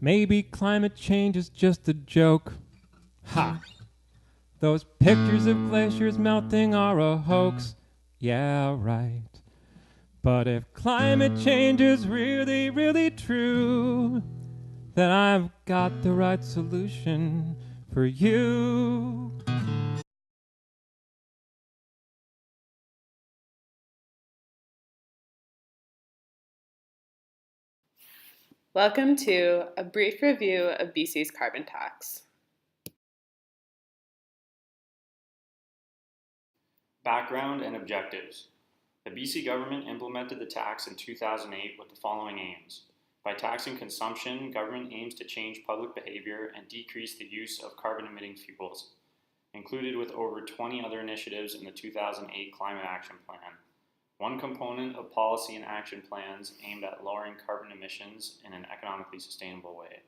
Maybe climate change is just a joke. Ha! Those pictures of glaciers melting are a hoax. Yeah, right. But if climate change is really, really true, then I've got the right solution for you. Welcome to a brief review of BC's carbon tax. Background and objectives. The BC government implemented the tax in 2008 with the following aims. By taxing consumption, government aims to change public behavior and decrease the use of carbon-emitting fuels. Included with over 20 other initiatives in the 2008 Climate Action Plan. One component of policy and action plans aimed at lowering carbon emissions in an economically sustainable way.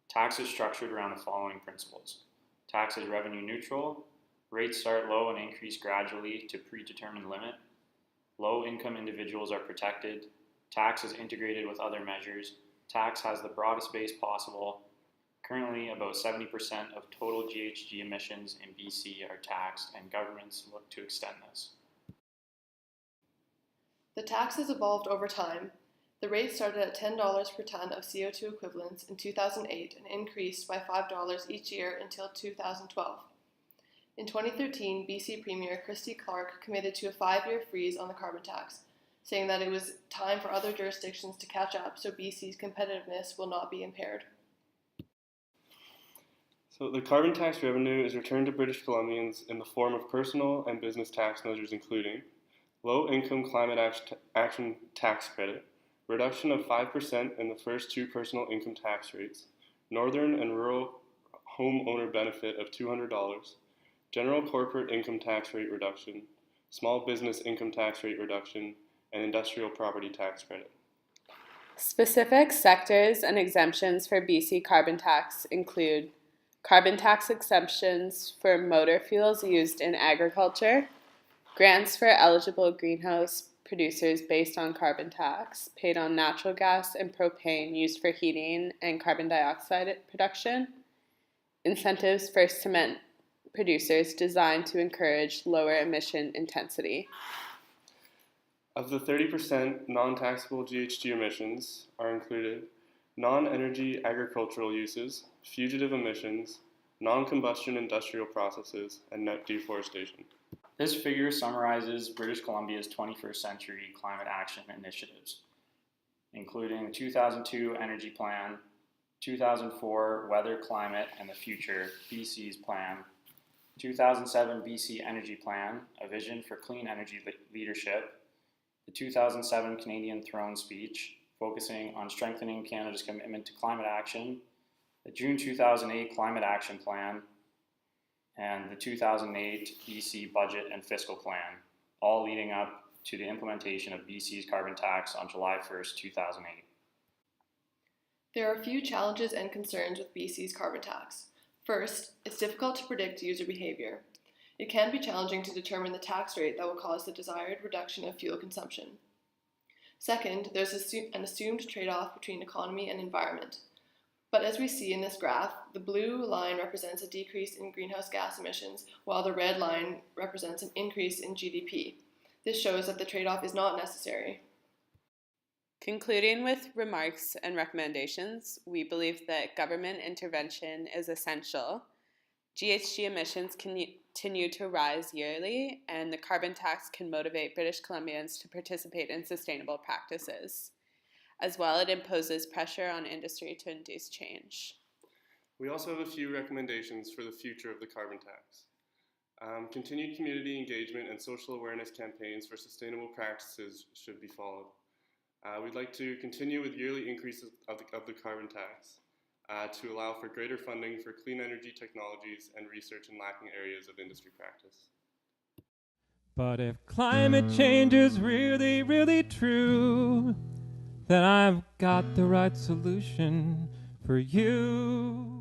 Tax is structured around the following principles. Tax is revenue neutral. Rates start low and increase gradually to predetermined limit. Low-income individuals are protected. Tax is integrated with other measures. Tax has the broadest base possible. Currently, about 70% of total GHG emissions in BC are taxed, and governments look to extend this. The tax has evolved over time. The rate started at $10 per ton of CO2 equivalents in 2008 and increased by $5 each year until 2012. In 2013, BC Premier Christy Clark committed to a 5-year freeze on the carbon tax, saying that it was time for other jurisdictions to catch up so BC's competitiveness will not be impaired. So the carbon tax revenue is returned to British Columbians in the form of personal and business tax measures including low-income climate action tax credit, reduction of 5% in the first 2 personal income tax rates, northern and rural homeowner benefit of $200, general corporate income tax rate reduction, small business income tax rate reduction, and industrial property tax credit. Specific sectors and exemptions for BC carbon tax include carbon tax exemptions for motor fuels used in agriculture, grants for eligible greenhouse producers based on carbon tax, paid on natural gas and propane used for heating and carbon dioxide production, incentives for cement producers designed to encourage lower emission intensity. Of the 30% non-taxable GHG emissions are included non-energy agricultural uses, fugitive emissions, non-combustion industrial processes, and net deforestation. This figure summarizes British Columbia's 21st century climate action initiatives, including the 2002 Energy Plan, 2004 Weather, Climate, and the Future, BC's Plan, 2007 BC Energy Plan, a vision for clean energy leadership, the 2007 Canadian Throne Speech, focusing on strengthening Canada's commitment to climate action, the June 2008 Climate Action Plan, and the 2008 BC Budget and Fiscal Plan, all leading up to the implementation of BC's carbon tax on July 1st, 2008. There are a few challenges and concerns with BC's carbon tax. First, it's difficult to predict user behavior. It can be challenging to determine the tax rate that will cause the desired reduction of fuel consumption. Second, there's an assumed trade-off between economy and environment. But as we see in this graph, the blue line represents a decrease in greenhouse gas emissions, while the red line represents an increase in GDP. This shows that the trade-off is not necessary. Concluding with remarks and recommendations, we believe that government intervention is essential. GHG emissions continue to rise yearly, and the carbon tax can motivate British Columbians to participate in sustainable practices. As well, it imposes pressure on industry to induce change. We also have a few recommendations for the future of the carbon tax. Continued community engagement and social awareness campaigns for sustainable practices should be followed. We'd like to continue with yearly increases of the carbon tax to allow for greater funding for clean energy technologies and research in lacking areas of industry practice. But if climate change is really, really true, then I've got the right solution for you.